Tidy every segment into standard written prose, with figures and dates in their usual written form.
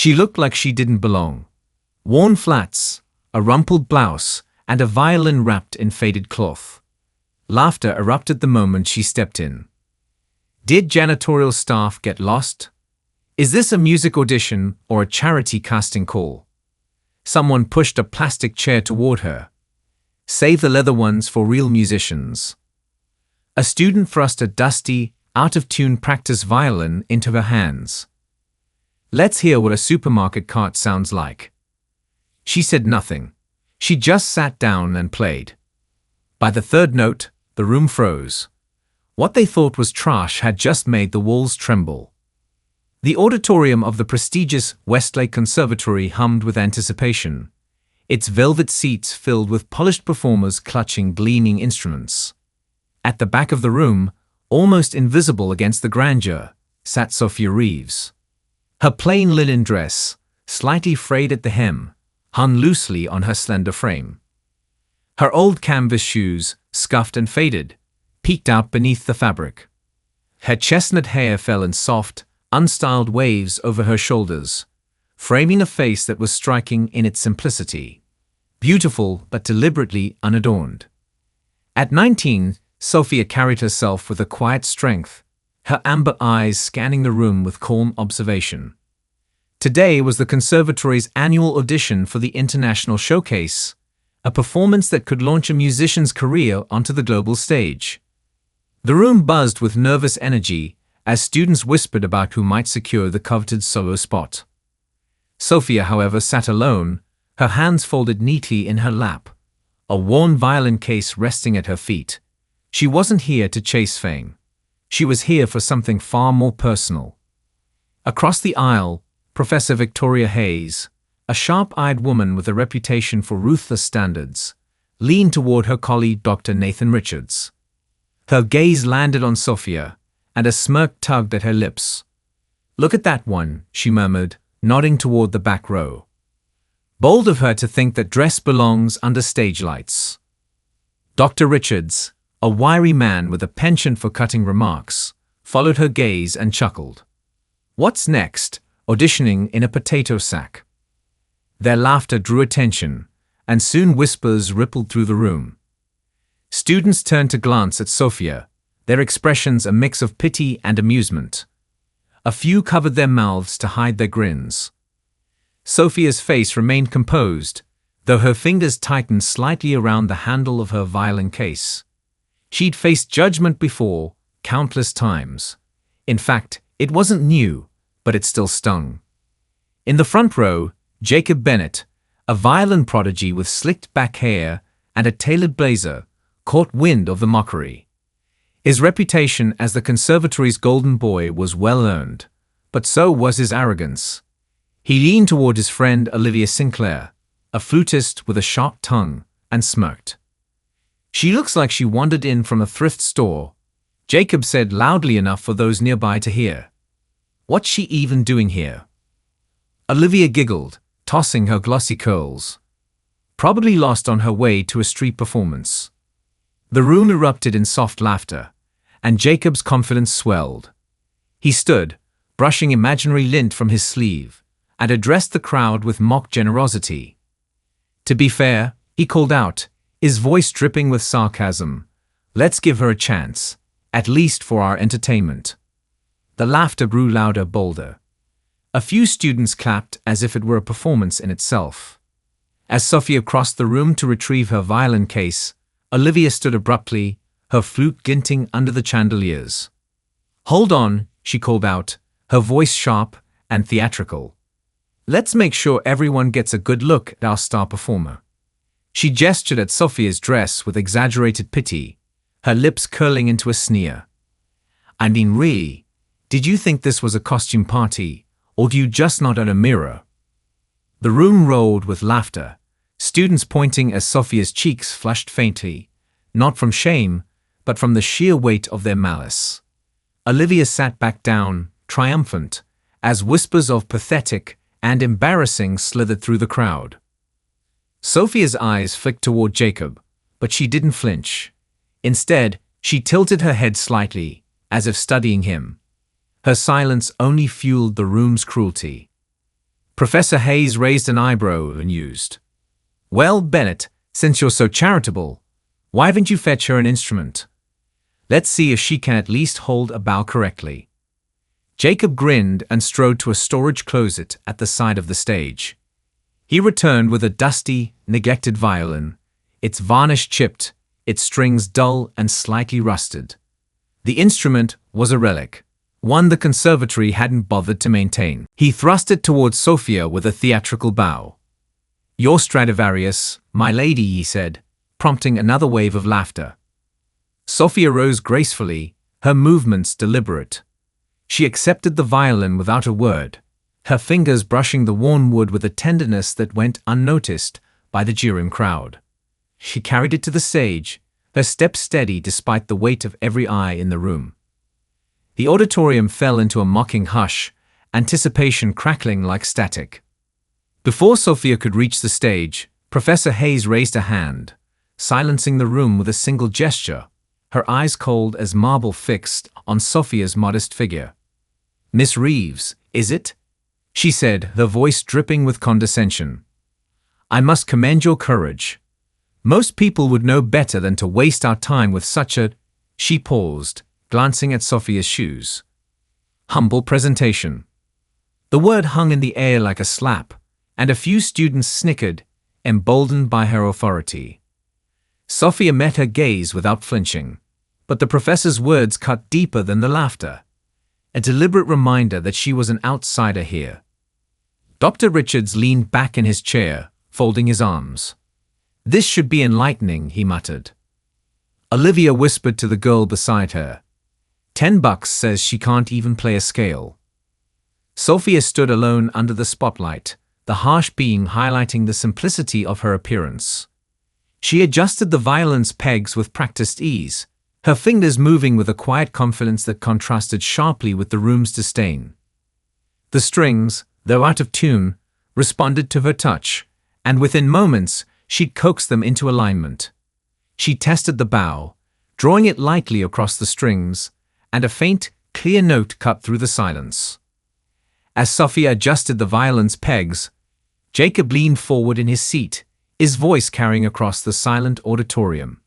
She looked like she didn't belong. Worn flats, a rumpled blouse, and a violin wrapped in faded cloth. Laughter erupted the moment she stepped in. Did janitorial staff get lost? Is this a music audition or a charity casting call? Someone pushed a plastic chair toward her. Save the leather ones for real musicians. A student thrust a dusty, out-of-tune practice violin into her hands. Let's hear what a supermarket cart sounds like. She said nothing. She just sat down and played. By the third note, the room froze. What they thought was trash had just made the walls tremble. The auditorium of the prestigious Westlake Conservatory hummed with anticipation, its velvet seats filled with polished performers clutching gleaming instruments. At the back of the room, almost invisible against the grandeur, sat Sophia Reeves. Her plain linen dress, slightly frayed at the hem, hung loosely on her slender frame. Her old canvas shoes, scuffed and faded, peeked out beneath the fabric. Her chestnut hair fell in soft, unstyled waves over her shoulders, framing a face that was striking in its simplicity, beautiful but deliberately unadorned. At 19, Sophia carried herself with a quiet strength, her amber eyes scanning the room with calm observation. Today was the conservatory's annual audition for the International Showcase, a performance that could launch a musician's career onto the global stage. The room buzzed with nervous energy as students whispered about who might secure the coveted solo spot. Sophia, however, sat alone, her hands folded neatly in her lap, a worn violin case resting at her feet. She wasn't here to chase fame. She was here for something far more personal. Across the aisle, Professor Victoria Hayes, a sharp-eyed woman with a reputation for ruthless standards, leaned toward her colleague Dr. Nathan Richards. Her gaze landed on Sophia, and a smirk tugged at her lips. "Look at that one," she murmured, nodding toward the back row. Bold of her to think that dress belongs under stage lights. Dr. Richards, a wiry man with a penchant for cutting remarks, followed her gaze and chuckled. "What's next? Auditioning in a potato sack." Their laughter drew attention, and soon whispers rippled through the room. Students turned to glance at Sophia, their expressions a mix of pity and amusement. A few covered their mouths to hide their grins. Sophia's face remained composed, though her fingers tightened slightly around the handle of her violin case. She'd faced judgment before, countless times. In fact, it wasn't new, but it still stung. In the front row, Jacob Bennett, a violin prodigy with slicked back hair and a tailored blazer, caught wind of the mockery. His reputation as the conservatory's golden boy was well earned, but so was his arrogance. He leaned toward his friend Olivia Sinclair, a flutist with a sharp tongue, and smirked. "She looks like she wandered in from a thrift store," Jacob said loudly enough for those nearby to hear. "What's she even doing here?" Olivia giggled, tossing her glossy curls. "Probably lost on her way to a street performance." The room erupted in soft laughter, and Jacob's confidence swelled. He stood, brushing imaginary lint from his sleeve, and addressed the crowd with mock generosity. "To be fair," he called out, his voice dripping with sarcasm, "let's give her a chance, at least for our entertainment." The laughter grew louder, bolder. A few students clapped as if it were a performance in itself. As Sophia crossed the room to retrieve her violin case, Olivia stood abruptly, her flute glinting under the chandeliers. "Hold on," she called out, her voice sharp and theatrical. "Let's make sure everyone gets a good look at our star performer." She gestured at Sophia's dress with exaggerated pity, her lips curling into a sneer. "I mean, really, did you think this was a costume party, or do you just not own a mirror?" The room rolled with laughter, students pointing as Sophia's cheeks flushed faintly, not from shame, but from the sheer weight of their malice. Olivia sat back down, triumphant, as whispers of pathetic and embarrassing slithered through the crowd. Sophia's eyes flicked toward Jacob, but she didn't flinch. Instead, she tilted her head slightly, as if studying him. Her silence only fueled the room's cruelty. Professor Hayes raised an eyebrow and mused. Well, Bennett, since you're so charitable, why haven't you fetched her an instrument? Let's see if she can at least hold a bow correctly. Jacob grinned and strode to a storage closet at the side of the stage. He returned with a dusty, neglected violin, its varnish chipped, its strings dull and slightly rusted. The instrument was a relic, one the conservatory hadn't bothered to maintain. He thrust it towards Sophia with a theatrical bow. Your Stradivarius, my lady, he said, prompting another wave of laughter. Sophia rose gracefully, her movements deliberate. She accepted the violin without a word, her fingers brushing the worn wood with a tenderness that went unnoticed by the jeering crowd. She carried it to the stage, her step steady despite the weight of every eye in the room. The auditorium fell into a mocking hush, anticipation crackling like static. Before Sophia could reach the stage, Professor Hayes raised a hand, silencing the room with a single gesture, her eyes cold as marble fixed on Sophia's modest figure. Miss Reeves, is it? She said, her voice dripping with condescension. I must commend your courage. Most people would know better than to waste our time with such a… She paused, glancing at Sophia's shoes. Humble presentation. The word hung in the air like a slap, and a few students snickered, emboldened by her authority. Sophia met her gaze without flinching, but the professor's words cut deeper than the laughter. A deliberate reminder that she was an outsider here. Dr. Richards leaned back in his chair, folding his arms. This should be enlightening, he muttered. Olivia whispered to the girl beside her. $10 says she can't even play a scale. Sophia stood alone under the spotlight, the harsh beam highlighting the simplicity of her appearance. She adjusted the violin's pegs with practiced ease, her fingers moving with a quiet confidence that contrasted sharply with the room's disdain. The strings, though out of tune, responded to her touch, and within moments she'd coaxed them into alignment. She tested the bow, drawing it lightly across the strings, and a faint, clear note cut through the silence. As Sophia adjusted the violin's pegs, Jacob leaned forward in his seat, his voice carrying across the silent auditorium.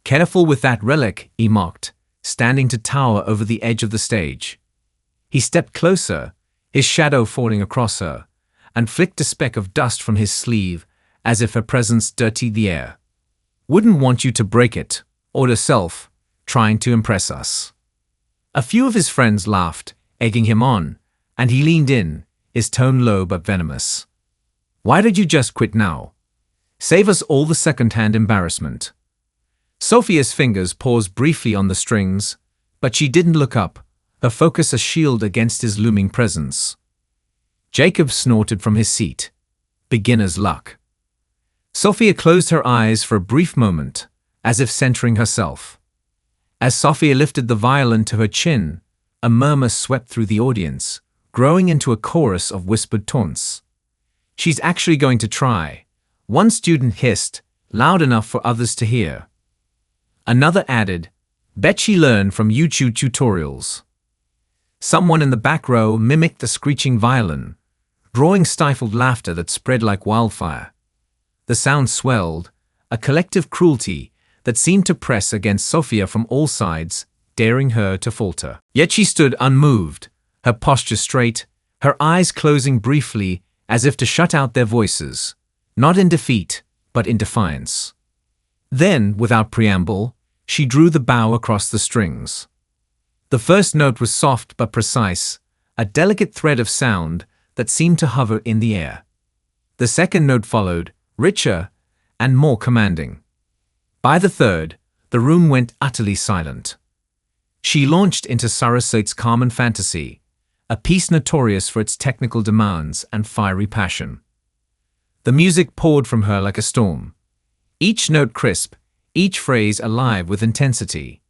Careful with that relic, he mocked, standing to tower over the edge of the stage. He stepped closer, his shadow falling across her, and flicked a speck of dust from his sleeve as if her presence dirtied the air. Wouldn't want you to break it, or herself, trying to impress us. A few of his friends laughed, egging him on, and he leaned in, his tone low but venomous. Why did you just quit now? Save us all the second-hand embarrassment. Sophia's fingers paused briefly on the strings, but she didn't look up, her focus a shield against his looming presence. Jacob snorted from his seat. Beginner's luck. Sophia closed her eyes for a brief moment, as if centering herself. As Sophia lifted the violin to her chin, a murmur swept through the audience, growing into a chorus of whispered taunts. She's actually going to try, one student hissed, loud enough for others to hear. Another added, bet she learned from YouTube tutorials. Someone in the back row mimicked the screeching violin, drawing stifled laughter that spread like wildfire. The sound swelled, a collective cruelty that seemed to press against Sophia from all sides, daring her to falter. Yet she stood unmoved, her posture straight, her eyes closing briefly as if to shut out their voices, not in defeat, but in defiance. Then, without preamble, she drew the bow across the strings. The first note was soft but precise, a delicate thread of sound that seemed to hover in the air. The second note followed, richer and more commanding. By the third, the room went utterly silent. She launched into Sarasate's Carmen Fantasy, a piece notorious for its technical demands and fiery passion. The music poured from her like a storm, each note crisp, each phrase alive with intensity.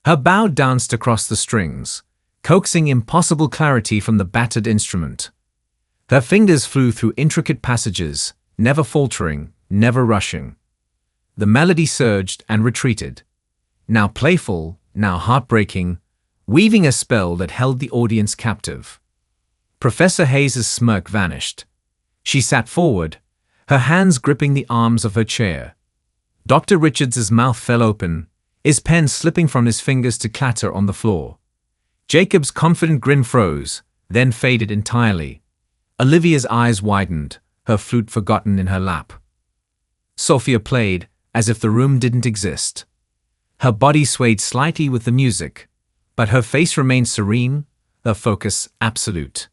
Her bow danced across the strings, coaxing impossible clarity from the battered instrument. Her fingers flew through intricate passages, never faltering, never rushing. The melody surged and retreated, now playful, now heartbreaking, weaving a spell that held the audience captive. Professor Hayes's smirk vanished. She sat forward, her hands gripping the arms of her chair. Dr. Richards's mouth fell open, his pen slipping from his fingers to clatter on the floor. Jacob's confident grin froze, then faded entirely. Olivia's eyes widened, her flute forgotten in her lap. Sophia played, as if the room didn't exist. Her body swayed slightly with the music, but her face remained serene, her focus absolute.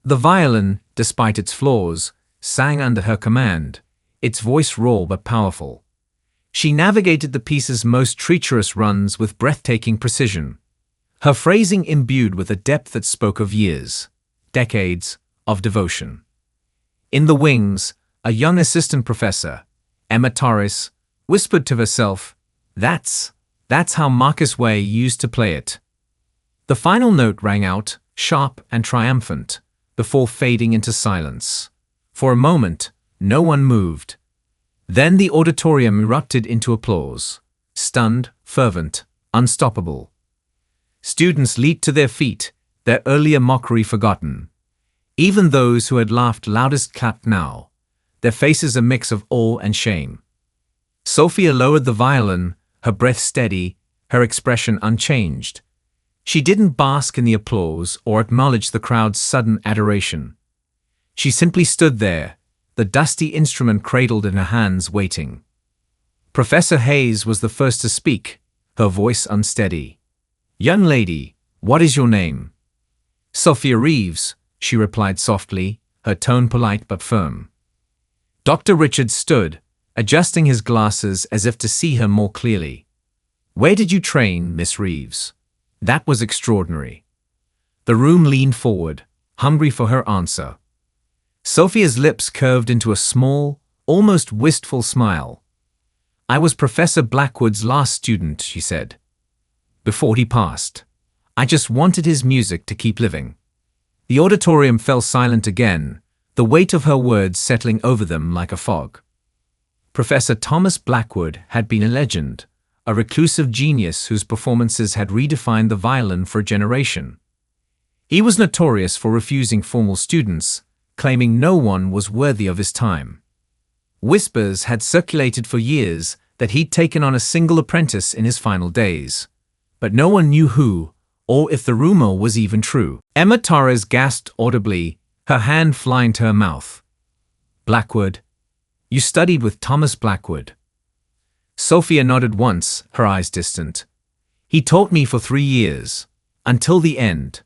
The violin, despite its flaws, sang under her command, its voice raw but powerful. She navigated the piece's most treacherous runs with breathtaking precision, her phrasing imbued with a depth that spoke of years, decades, of devotion. In the wings, a young assistant professor, Emma Torres, whispered to herself, That's how Marcus Way used to play it." The final note rang out, sharp and triumphant, before fading into silence. For a moment, no one moved. Then the auditorium erupted into applause, stunned, fervent, unstoppable. Students leaped to their feet, their earlier mockery forgotten. Even those who had laughed loudest clapped now, their faces a mix of awe and shame. Sophia lowered the violin, her breath steady, her expression unchanged. She didn't bask in the applause or acknowledge the crowd's sudden adoration. She simply stood there, the dusty instrument cradled in her hands, waiting. Professor Hayes was the first to speak, her voice unsteady. "Young lady, what is your name?" "Sophia Reeves," she replied softly, her tone polite but firm. Dr. Richards stood, adjusting his glasses as if to see her more clearly. "Where did you train, Miss Reeves?" That was extraordinary. The room leaned forward, hungry for her answer. Sophia's lips curved into a small, almost wistful smile. "I was Professor Blackwood's last student," she said. "Before he passed. I just wanted his music to keep living." The auditorium fell silent again, the weight of her words settling over them like a fog. Professor Thomas Blackwood had been a legend, a reclusive genius whose performances had redefined the violin for a generation. He was notorious for refusing formal students, claiming no one was worthy of his time. Whispers had circulated for years that he'd taken on a single apprentice in his final days, but no one knew who, or if the rumor was even true. Emma Torres gasped audibly, her hand flying to her mouth. "Blackwood? You studied with Thomas Blackwood?" Sophia nodded once, her eyes distant. "He taught me for 3 years, until the end."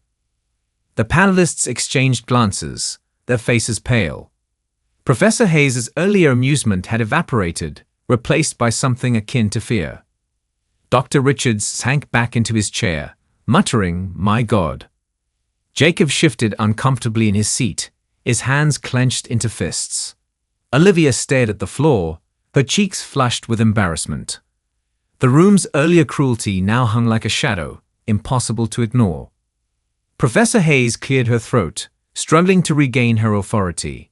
The panelists exchanged glances, their faces pale. Professor Hayes's earlier amusement had evaporated, replaced by something akin to fear. Dr. Richards sank back into his chair, muttering, "My God." Jacob shifted uncomfortably in his seat, his hands clenched into fists. Olivia stared at the floor, her cheeks flushed with embarrassment. The room's earlier cruelty now hung like a shadow, impossible to ignore. Professor Hayes cleared her throat, struggling to regain her authority.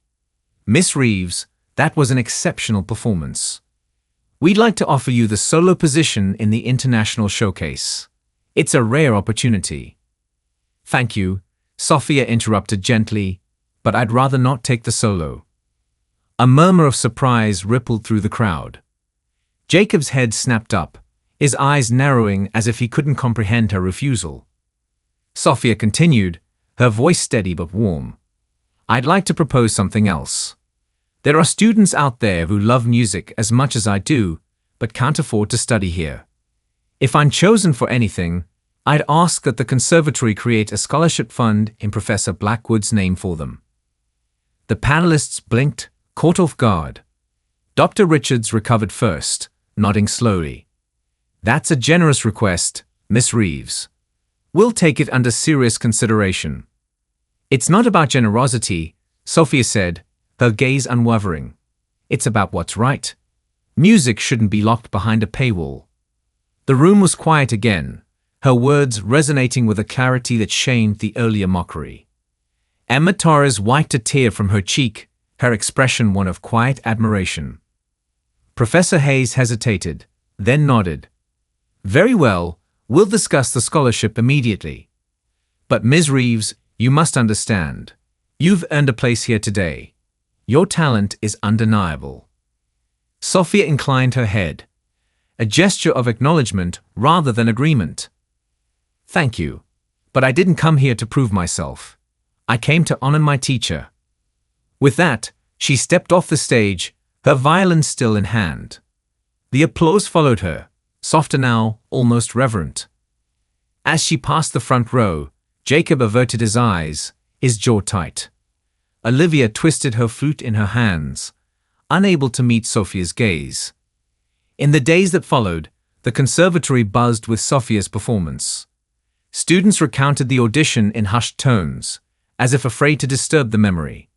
"Miss Reeves, that was an exceptional performance. We'd like to offer you the solo position in the International Showcase. It's a rare opportunity." "Thank you," Sophia interrupted gently, "but I'd rather not take the solo." A murmur of surprise rippled through the crowd. Jacob's head snapped up, his eyes narrowing as if he couldn't comprehend her refusal. Sophia continued, her voice steady but warm. "I'd like to propose something else. There are students out there who love music as much as I do, but can't afford to study here. If I'm chosen for anything, I'd ask that the conservatory create a scholarship fund in Professor Blackwood's name for them." The panelists blinked, caught off guard. Dr. Richards recovered first, nodding slowly. "That's a generous request, Miss Reeves. We'll take it under serious consideration." "It's not about generosity," Sophia said, her gaze unwavering. "It's about what's right. Music shouldn't be locked behind a paywall." The room was quiet again, her words resonating with a clarity that shamed the earlier mockery. Emma Torres wiped a tear from her cheek, her expression one of quiet admiration. Professor Hayes hesitated, then nodded. "Very well, we'll discuss the scholarship immediately. But Ms. Reeves, you must understand, You've earned a place here today. Your talent is undeniable. Sophia inclined her head, a gesture of acknowledgement rather than agreement. Thank you, but I didn't come here to prove myself. I came to honor my teacher. With that, she stepped off the stage, her violin still in hand. The applause followed her, softer now, almost reverent. As she passed the front row, Jacob averted his eyes, his jaw tight. Olivia twisted her flute in her hands, unable to meet Sophia's gaze. In the days that followed, the conservatory buzzed with Sophia's performance. Students recounted the audition in hushed tones, as if afraid to disturb the memory.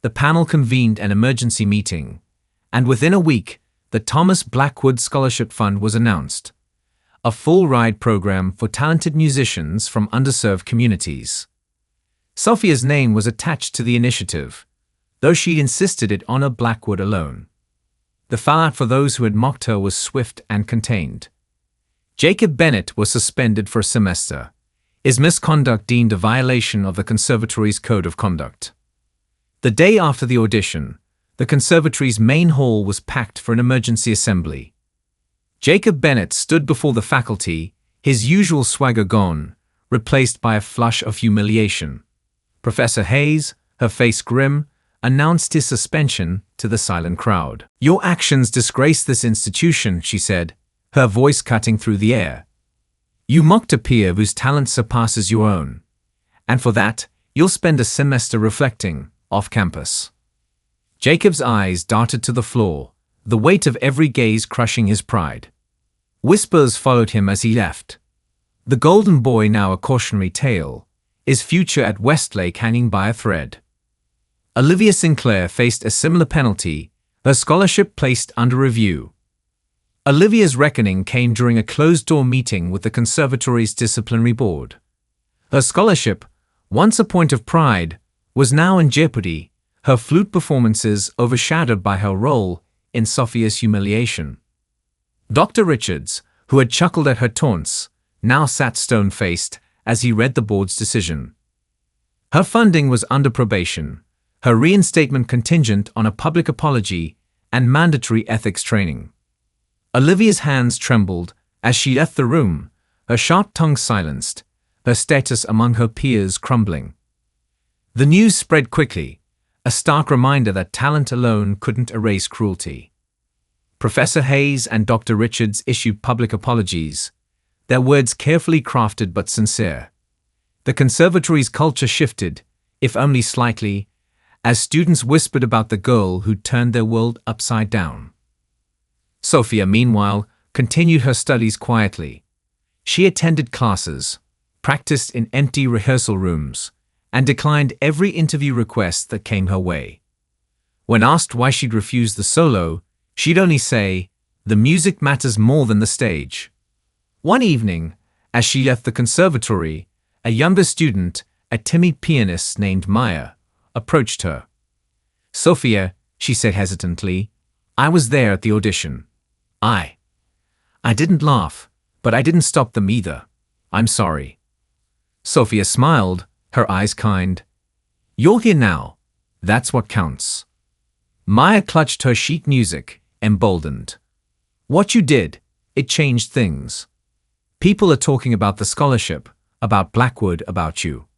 The panel convened an emergency meeting, and within a week, the Thomas Blackwood Scholarship Fund was announced, a full-ride program for talented musicians from underserved communities. Sophia's name was attached to the initiative, though she insisted it honor Blackwood alone. The fallout for those who had mocked her was swift and contained. Jacob Bennett was suspended for a semester, his misconduct deemed a violation of the conservatory's code of conduct. The day after the audition, the conservatory's main hall was packed for an emergency assembly. Jacob Bennett stood before the faculty, his usual swagger gone, replaced by a flush of humiliation. Professor Hayes, her face grim, announced his suspension to the silent crowd. "Your actions disgrace this institution," she said, her voice cutting through the air. "You mocked a peer whose talent surpasses your own. And for that, you'll spend a semester reflecting, off campus." Jacob's eyes darted to the floor, the weight of every gaze crushing his pride. Whispers followed him as he left. The golden boy now a cautionary tale, his future at Westlake hanging by a thread. Olivia Sinclair faced a similar penalty, her scholarship placed under review. Olivia's reckoning came during a closed-door meeting with the conservatory's disciplinary board. Her scholarship, once a point of pride, was now in jeopardy, her flute performances overshadowed by her role in Sophia's humiliation. Dr. Richards, who had chuckled at her taunts, now sat stone-faced as he read the board's decision. Her funding was under probation, her reinstatement contingent on a public apology and mandatory ethics training. Olivia's hands trembled as she left the room, her sharp tongue silenced, her status among her peers crumbling. The news spread quickly, a stark reminder that talent alone couldn't erase cruelty. Professor Hayes and Dr. Richards issued public apologies, their words carefully crafted but sincere. The conservatory's culture shifted, if only slightly, as students whispered about the girl who turned their world upside down. Sophia, meanwhile, continued her studies quietly. She attended classes, practiced in empty rehearsal rooms, and declined every interview request that came her way. When asked why she'd refused the solo, she'd only say, "The music matters more than the stage." One evening, as she left the conservatory, a younger student, a timid pianist named Maya, approached her. "Sophia," she said hesitantly, "I was there at the audition. I didn't laugh, but I didn't stop them either. I'm sorry." Sophia smiled, her eyes kind. "You're here now. That's what counts." Maya clutched her sheet music, emboldened. "What you did, it changed things. People are talking about the scholarship, about Blackwood, about you."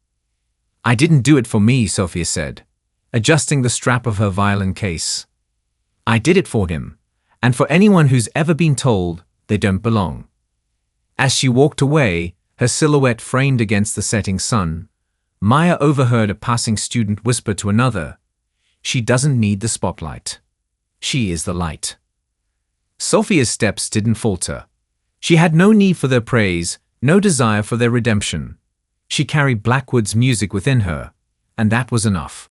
"I didn't do it for me," Sophia said, adjusting the strap of her violin case. "I did it for him, and for anyone who's ever been told they don't belong." As she walked away, her silhouette framed against the setting sun, Maya overheard a passing student whisper to another, "She doesn't need the spotlight. She is the light." Sophia's steps didn't falter. She had no need for their praise, no desire for their redemption. She carried Blackwood's music within her, and that was enough.